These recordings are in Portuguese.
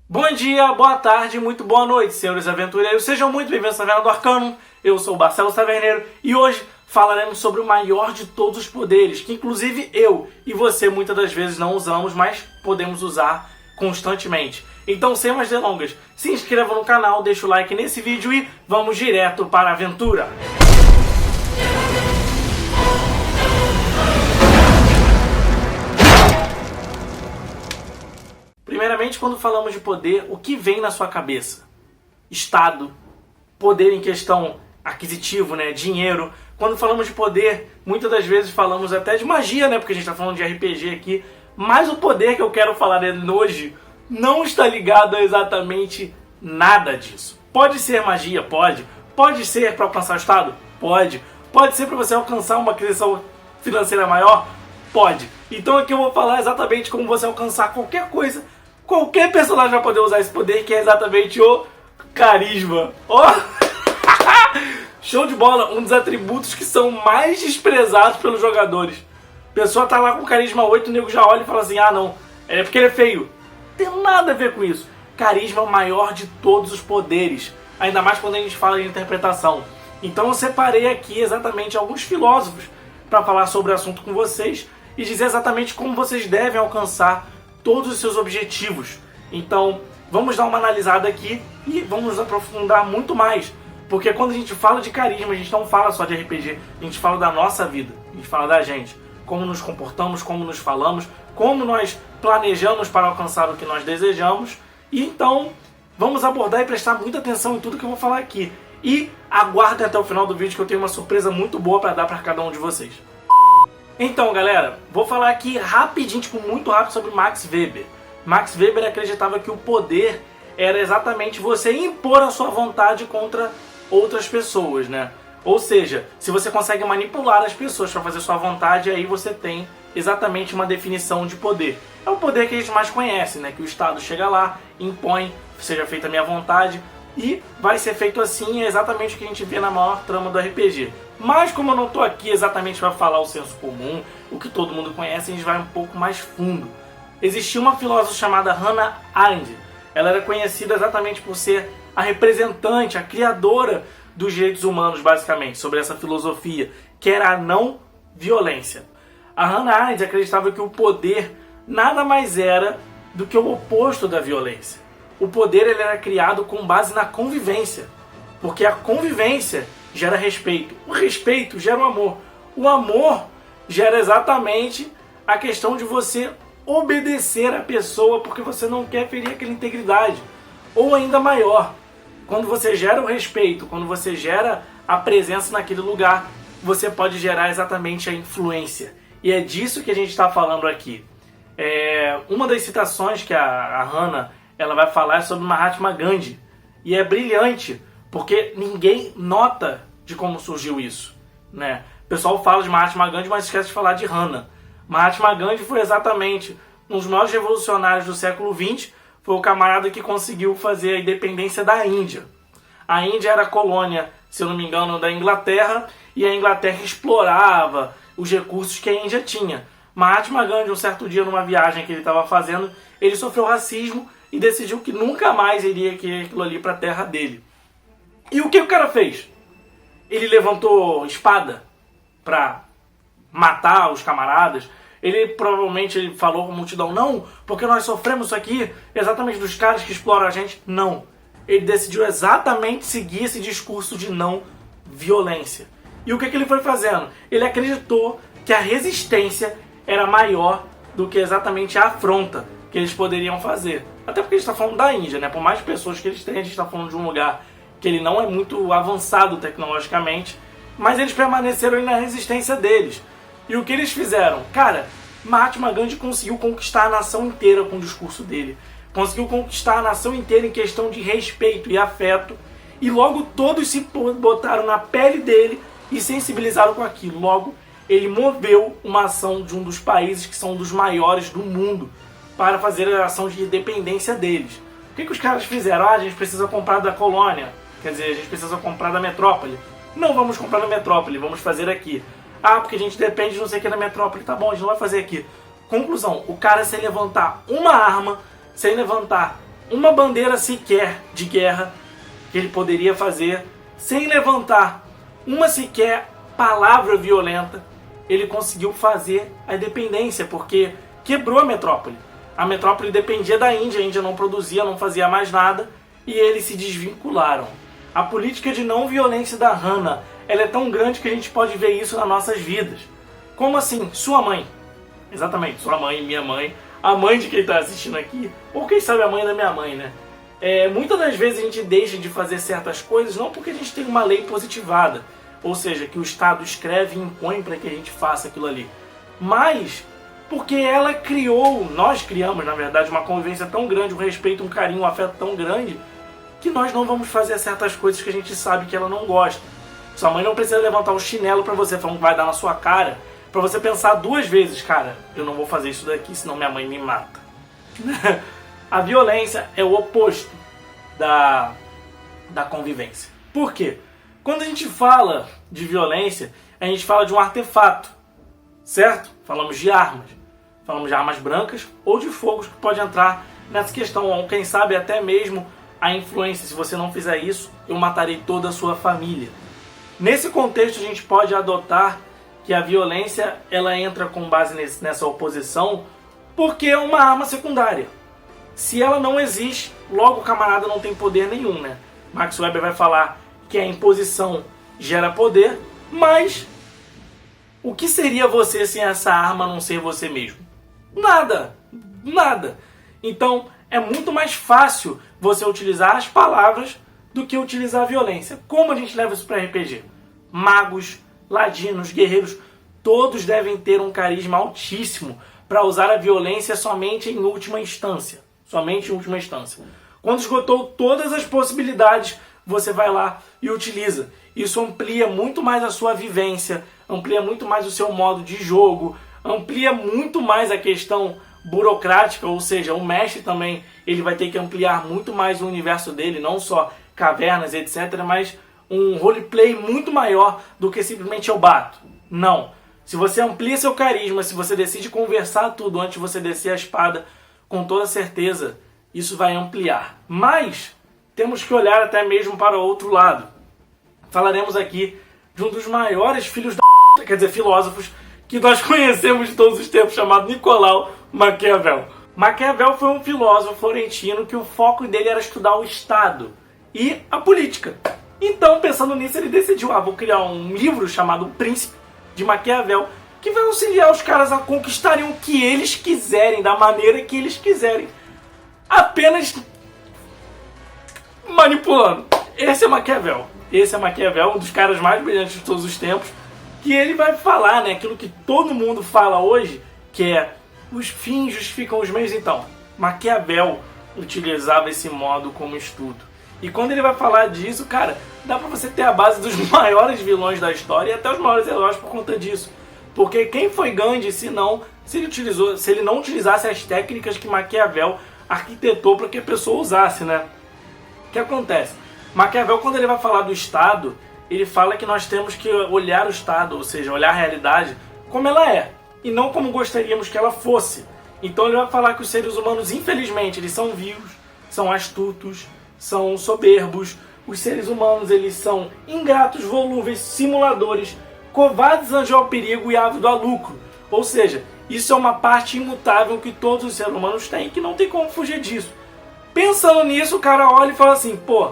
Bom dia, boa tarde, muito boa noite, senhores aventureiros. Sejam muito bem-vindos à Taverna do Arcano. Eu sou o Barcelos Taverneiro e hoje falaremos sobre o maior de todos os poderes, que inclusive eu e você muitas das vezes não usamos, mas podemos usar constantemente. Então, sem mais delongas, se inscreva no canal, deixa o like nesse vídeo e vamos direto para a aventura. Primeiramente, quando falamos de poder, o que vem na sua cabeça? Estado, poder em questão aquisitivo, né? Dinheiro. Quando falamos de poder, muitas das vezes falamos até de magia, né? Porque a gente está falando de RPG aqui. Mas o poder que eu quero falar hoje não está ligado a exatamente nada disso. Pode ser magia? Pode. Pode ser para alcançar o estado? Pode. Pode ser para você alcançar uma aquisição financeira maior? Pode. Então aqui eu vou falar exatamente como você alcançar qualquer coisa. Qualquer personagem vai poder usar esse poder, que é exatamente o carisma. Ó! Show de bola! Um dos atributos que são mais desprezados pelos jogadores. A pessoa tá lá com carisma 8, o nego já olha e fala assim: ah não, é porque ele é feio. Não tem nada a ver com isso. Carisma é o maior de todos os poderes. Ainda mais quando a gente fala de interpretação. Então eu separei aqui exatamente alguns filósofos para falar sobre o assunto com vocês e dizer exatamente como vocês devem alcançar todos os seus objetivos. Então, vamos dar uma analisada aqui e vamos nos aprofundar muito mais. Porque quando a gente fala de carisma, a gente não fala só de RPG, a gente fala da nossa vida, a gente fala da gente. Como nos comportamos, como nos falamos, como nós planejamos para alcançar o que nós desejamos. E então, vamos abordar e prestar muita atenção em tudo que eu vou falar aqui. E aguardem até o final do vídeo que eu tenho uma surpresa muito boa para dar para cada um de vocês. Então, galera, vou falar aqui rapidinho, muito rápido, sobre Max Weber. Max Weber acreditava que o poder era exatamente você impor a sua vontade contra outras pessoas, né? Ou seja, se você consegue manipular as pessoas para fazer sua vontade, aí você tem exatamente uma definição de poder. É o poder que a gente mais conhece, né? Que o Estado chega lá, impõe, seja feita a minha vontade, e vai ser feito assim, é exatamente o que a gente vê na maior trama do RPG. Mas como eu não estou aqui exatamente para falar o senso comum, o que todo mundo conhece, a gente vai um pouco mais fundo. Existia uma filósofa chamada Hannah Arendt. Ela era conhecida exatamente por ser a representante, a criadora dos direitos humanos, basicamente, sobre essa filosofia, que era a não violência. A Hannah Arendt acreditava que o poder nada mais era do que o oposto da violência. O poder ele era criado com base na convivência, porque a convivência gera respeito, o respeito gera o amor gera exatamente a questão de você obedecer a pessoa porque você não quer ferir aquela integridade, ou ainda maior, quando você gera o respeito, quando você gera a presença naquele lugar, você pode gerar exatamente a influência, e é disso que a gente está falando aqui. Uma das citações que a Hannah ela vai falar sobre Mahatma Gandhi. E é brilhante, porque ninguém nota de como surgiu isso, né? O pessoal fala de Mahatma Gandhi, mas esquece de falar de Hannah. Mahatma Gandhi foi exatamente um dos maiores revolucionários do século XX. Foi o camarada que conseguiu fazer a independência da Índia. A Índia era colônia, se eu não me engano, da Inglaterra, e a Inglaterra explorava os recursos que a Índia tinha. Mahatma Gandhi, um certo dia, numa viagem que ele estava fazendo, ele sofreu racismo e decidiu que nunca mais iria querer aquilo ali para a terra dele. E o que o cara fez? Ele levantou espada para matar os camaradas. Ele provavelmente falou com a multidão: não, porque nós sofremos isso aqui exatamente dos caras que exploram a gente. Não. Ele decidiu exatamente seguir esse discurso de não violência. E o que ele foi fazendo? Ele acreditou que a resistência era maior do que exatamente a afronta que eles poderiam fazer. Até porque a gente está falando da Índia, né? Por mais pessoas que eles têm, a gente está falando de um lugar que ele não é muito avançado tecnologicamente, mas eles permaneceram na resistência deles. E o que eles fizeram? Cara, Mahatma Gandhi conseguiu conquistar a nação inteira com o discurso dele. Conseguiu conquistar a nação inteira em questão de respeito e afeto. E logo todos se botaram na pele dele e sensibilizaram com aquilo. Logo, ele moveu uma ação de um dos países que são dos maiores do mundo para fazer a ação de independência deles. O que os caras fizeram? A gente precisa comprar da colônia. Quer dizer, a gente precisa comprar da metrópole. Não vamos comprar na metrópole, vamos fazer aqui. Porque a gente depende de não sei o que na metrópole. Tá bom, a gente não vai fazer aqui. Conclusão, o cara sem levantar uma arma, sem levantar uma bandeira sequer de guerra que ele poderia fazer, sem levantar uma sequer palavra violenta, ele conseguiu fazer a independência, porque quebrou a metrópole. A metrópole dependia da Índia, a Índia não produzia, não fazia mais nada, e eles se desvincularam. A política de não violência da Hannah, ela é tão grande que a gente pode ver isso nas nossas vidas. Como assim? Sua mãe. Exatamente, sua mãe, minha mãe, a mãe de quem está assistindo aqui, ou quem sabe a mãe da minha mãe, né? Muitas das vezes a gente deixa de fazer certas coisas não porque a gente tem uma lei positivada, ou seja, que o Estado escreve e impõe para que a gente faça aquilo ali, mas porque ela criou, nós criamos na verdade uma convivência tão grande, um respeito, um carinho, um afeto tão grande, que nós não vamos fazer certas coisas que a gente sabe que ela não gosta. Sua mãe não precisa levantar o chinelo para você, falando que vai dar na sua cara, para você pensar duas vezes, cara, eu não vou fazer isso daqui, senão minha mãe me mata. A violência é o oposto da convivência. Por quê? Quando a gente fala de violência, a gente fala de um artefato, certo? Falamos de armas brancas ou de fogos que pode entrar nessa questão, ou quem sabe até mesmo a influência. Se você não fizer isso, eu matarei toda a sua família. Nesse contexto a gente pode adotar que a violência ela entra com base nessa oposição porque é uma arma secundária. Se ela não existe, logo o camarada não tem poder nenhum, né? Max Weber vai falar que a imposição gera poder, mas o que seria você sem essa arma não ser você mesmo? Nada! Nada! Então é muito mais fácil você utilizar as palavras do que utilizar a violência. Como a gente leva isso para RPG? Magos, ladinos, guerreiros, todos devem ter um carisma altíssimo para usar a violência somente em última instância. Somente em última instância. Quando esgotou todas as possibilidades, você vai lá e utiliza. Isso amplia muito mais a sua vivência, amplia muito mais o seu modo de jogo, amplia muito mais a questão burocrática, ou seja, o mestre também ele vai ter que ampliar muito mais o universo dele, não só cavernas, etc., mas um roleplay muito maior do que simplesmente eu bato. Não. Se você amplia seu carisma, se você decide conversar tudo antes de você descer a espada, com toda certeza isso vai ampliar. Mas temos que olhar até mesmo para o outro lado. Falaremos aqui de um dos maiores filósofos que nós conhecemos de todos os tempos, chamado Nicolau Maquiavel. Maquiavel foi um filósofo florentino que o foco dele era estudar o Estado e a política. Então, pensando nisso, ele decidiu, vou criar um livro chamado O Príncipe, de Maquiavel, que vai auxiliar os caras a conquistarem o que eles quiserem, da maneira que eles quiserem. Apenas manipulando. Esse é Maquiavel. Esse é Maquiavel, um dos caras mais brilhantes de todos os tempos, que ele vai falar, né, aquilo que todo mundo fala hoje, que é os fins justificam os meios. Então, Maquiavel utilizava esse modo como estudo. E quando ele vai falar disso, cara, dá pra você ter a base dos maiores vilões da história e até os maiores heróis por conta disso. Porque quem foi Gandhi se ele não utilizasse as técnicas que Maquiavel arquitetou para que a pessoa usasse, né? O que acontece? Maquiavel, quando ele vai falar do Estado, ele fala que nós temos que olhar o Estado, ou seja, olhar a realidade como ela é, e não como gostaríamos que ela fosse. Então ele vai falar que os seres humanos, infelizmente, eles são vivos, são astutos, são soberbos. Os seres humanos, eles são ingratos, volúveis, simuladores, covardes ante ao perigo e ávido a lucro. Ou seja, isso é uma parte imutável que todos os seres humanos têm, que não tem como fugir disso. Pensando nisso, o cara olha e fala assim, pô,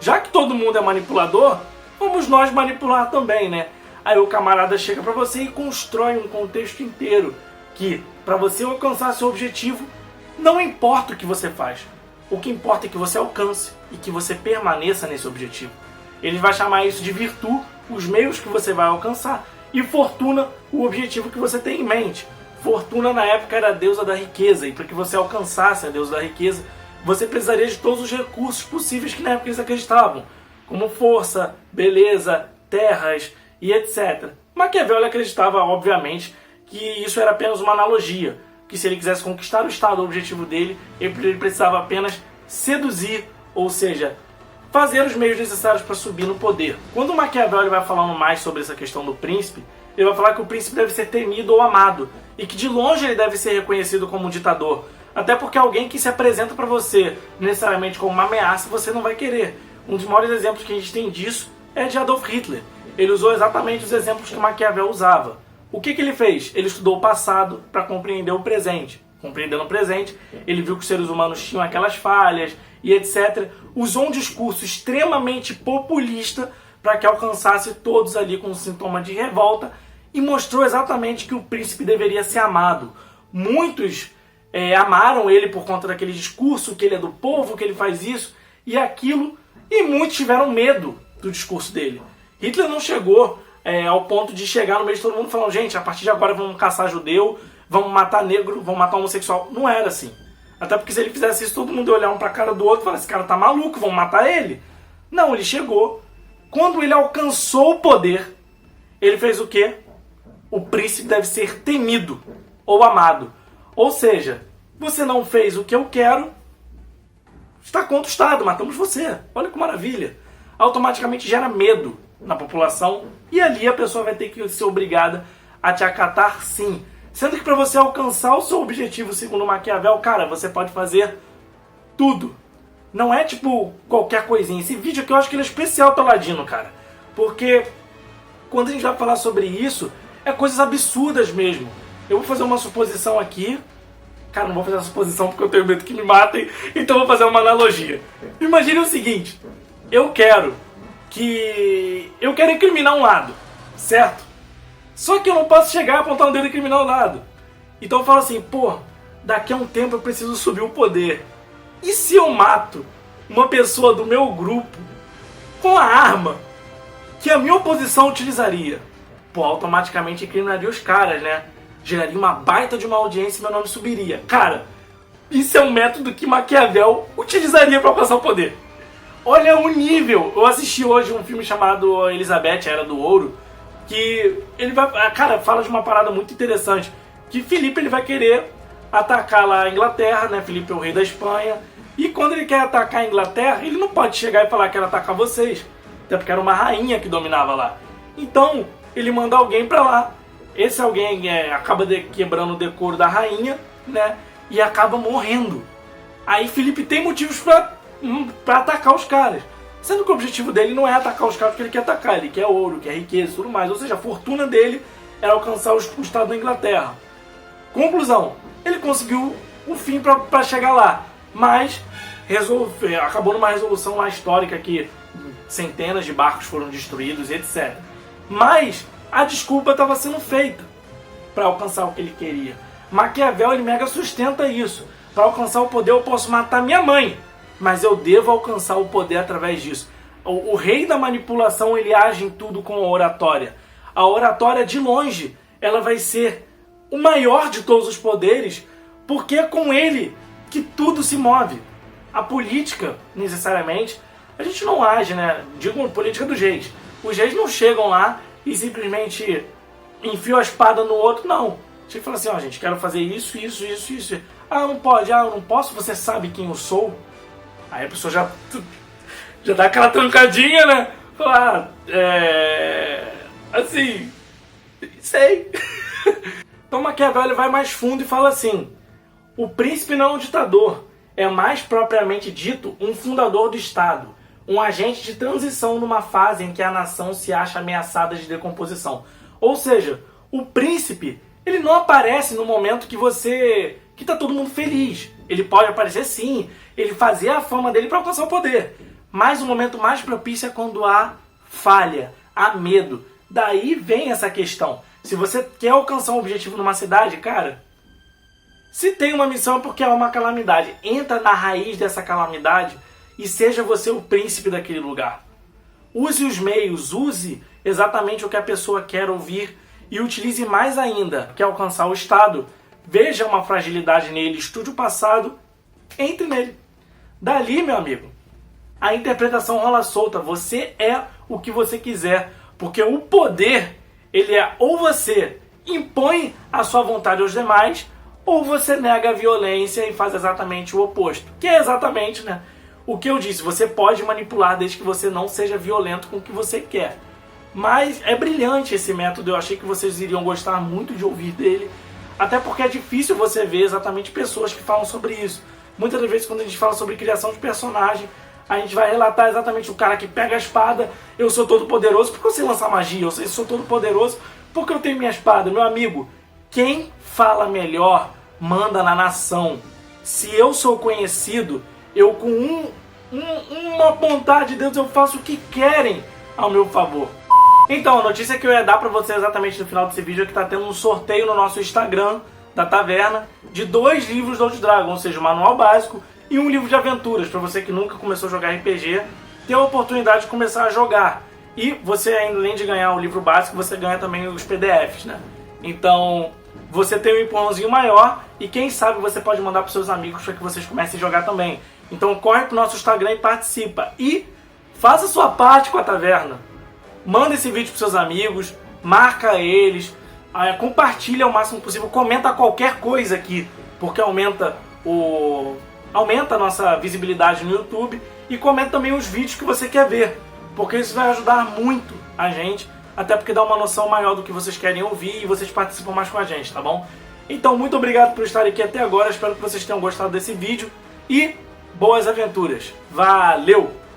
já que todo mundo é manipulador, vamos nós manipular também, né? Aí o camarada chega pra você e constrói um contexto inteiro que, pra você alcançar seu objetivo, não importa o que você faz. O que importa é que você alcance e que você permaneça nesse objetivo. Ele vai chamar isso de virtude, os meios que você vai alcançar, e fortuna, o objetivo que você tem em mente. Fortuna na época era a deusa da riqueza, e para que você alcançasse a deusa da riqueza, você precisaria de todos os recursos possíveis que na época eles acreditavam, como força, beleza, terras e etc. Maquiavel acreditava, obviamente, que isso era apenas uma analogia, que se ele quisesse conquistar o Estado, o objetivo dele, ele precisava apenas seduzir, ou seja, fazer os meios necessários para subir no poder. Quando o Maquiavel ele vai falando mais sobre essa questão do príncipe, ele vai falar que o príncipe deve ser temido ou amado, e que de longe ele deve ser reconhecido como um ditador. Até porque alguém que se apresenta para você necessariamente como uma ameaça, você não vai querer. Um dos maiores exemplos que a gente tem disso é de Adolf Hitler. Ele usou exatamente os exemplos que Maquiavel usava. O que ele fez? Ele estudou o passado para compreender o presente. Compreendendo o presente, ele viu que os seres humanos tinham aquelas falhas e etc. Usou um discurso extremamente populista para que alcançasse todos ali com um sintoma de revolta e mostrou exatamente que o príncipe deveria ser amado. Muitos amaram ele por conta daquele discurso, que ele é do povo, que ele faz isso e aquilo, e muitos tiveram medo do discurso dele. Hitler não chegou ao ponto de chegar no meio de todo mundo falando, gente, a partir de agora vamos caçar judeu, vamos matar negro, vamos matar homossexual. Não era assim. Até porque se ele fizesse isso, todo mundo ia olhar um pra cara do outro e falar, esse cara tá maluco, vamos matar ele. Não, ele chegou. Quando ele alcançou o poder, ele fez o quê? O príncipe deve ser temido ou amado. Ou seja, você não fez o que eu quero, está contra o Estado, matamos você. Olha que maravilha. Automaticamente gera medo na população e ali a pessoa vai ter que ser obrigada a te acatar sim. Sendo que para você alcançar o seu objetivo, segundo Maquiavel, cara, você pode fazer tudo. Não é tipo qualquer coisinha. Esse vídeo aqui eu acho que ele é especial pro Ladino, cara. Porque quando a gente vai falar sobre isso, é coisas absurdas mesmo. Eu vou fazer uma suposição aqui. Cara, não vou fazer uma suposição porque eu tenho medo que me matem. Então eu vou fazer uma analogia. Imagine o seguinte. Eu quero incriminar um lado, certo? Só que eu não posso chegar e apontar um dedo e incriminar o lado. Então eu falo assim, pô, daqui a um tempo eu preciso subir o poder. E se eu mato uma pessoa do meu grupo com a arma que a minha oposição utilizaria? Pô, automaticamente incriminaria os caras, né? Geraria uma baita de uma audiência e meu nome subiria. Cara, isso é um método que Maquiavel utilizaria para alcançar o poder. Olha o nível. Eu assisti hoje um filme chamado Elizabeth, a Era do Ouro, que ele vai, cara, fala de uma parada muito interessante, que Filipe ele vai querer atacar lá a Inglaterra, né? Filipe é o rei da Espanha, e quando ele quer atacar a Inglaterra, ele não pode chegar e falar que quer atacar vocês, até porque era uma rainha que dominava lá. Então, ele manda alguém pra lá. Esse alguém acaba quebrando o decoro da rainha, né? E acaba morrendo. Aí Filipe tem motivos pra atacar os caras. Sendo que o objetivo dele não é atacar os caras porque ele quer atacar, ele quer ouro, quer riqueza e tudo mais. Ou seja, a fortuna dele era alcançar o Estado da Inglaterra. Conclusão, ele conseguiu o fim para chegar lá, mas acabou numa resolução lá histórica que centenas de barcos foram destruídos, etc. Mas a desculpa estava sendo feita para alcançar o que ele queria. Maquiavel ele mega sustenta isso. Para alcançar o poder eu posso matar minha mãe, mas eu devo alcançar o poder através disso. O rei da manipulação, ele age em tudo com a oratória. A oratória, de longe, ela vai ser o maior de todos os poderes, porque é com ele que tudo se move. A política, necessariamente, a gente não age, né? Digo política dos reis. Os reis não chegam lá e simplesmente enfiam a espada no outro, não. Chega e fala assim, ó, gente, quero fazer isso, isso, isso, isso. Ah, não pode, eu não posso, você sabe quem eu sou? Aí a pessoa já dá aquela trancadinha, né? Fala, assim, sei. Então Maquiavel vai mais fundo e fala assim, o príncipe não é um ditador, é mais propriamente dito um fundador do Estado, um agente de transição numa fase em que a nação se acha ameaçada de decomposição. Ou seja, o príncipe, ele não aparece no momento que tá todo mundo feliz. Ele pode aparecer sim, ele fazer a fama dele para alcançar o poder. Mas o momento mais propício é quando há falha, há medo. Daí vem essa questão. Se você quer alcançar um objetivo numa cidade, cara, se tem uma missão é porque há uma calamidade. Entra na raiz dessa calamidade e seja você o príncipe daquele lugar. Use os meios, use exatamente o que a pessoa quer ouvir e utilize mais ainda. Quer alcançar o Estado? Veja uma fragilidade nele, estude o passado, entre nele. Dali, meu amigo, a interpretação rola solta. Você é o que você quiser, porque o poder, ele é ou você impõe a sua vontade aos demais, ou você nega a violência e faz exatamente o oposto. Que é exatamente, né, o que eu disse. Você pode manipular desde que você não seja violento com o que você quer. Mas é brilhante esse método, eu achei que vocês iriam gostar muito de ouvir dele. Até porque é difícil você ver exatamente pessoas que falam sobre isso. Muitas das vezes quando a gente fala sobre criação de personagem, a gente vai relatar exatamente o cara que pega a espada, eu sou todo poderoso porque eu sei lançar magia, eu sou todo poderoso porque eu tenho minha espada. Meu amigo, quem fala melhor manda na nação. Se eu sou conhecido, eu com uma pontada de Deus eu faço o que querem ao meu favor. Então, a notícia que eu ia dar pra você exatamente no final desse vídeo é que tá tendo um sorteio no nosso Instagram da Taverna de 2 livros do Old Dragon, ou seja, o manual básico e um livro de aventuras, pra você que nunca começou a jogar RPG, ter a oportunidade de começar a jogar. E você, além de ganhar o livro básico, você ganha também os PDFs, né? Então, você tem um empurrãozinho maior e quem sabe você pode mandar pros seus amigos para que vocês comecem a jogar também. Então, corre pro nosso Instagram e participa. E faça a sua parte com a Taverna. Manda esse vídeo pros seus amigos, marca eles, compartilha o máximo possível, comenta qualquer coisa aqui, porque aumenta a nossa visibilidade no YouTube, e comenta também os vídeos que você quer ver, porque isso vai ajudar muito a gente, até porque dá uma noção maior do que vocês querem ouvir e vocês participam mais com a gente, tá bom? Então, muito obrigado por estar aqui até agora, espero que vocês tenham gostado desse vídeo e boas aventuras. Valeu!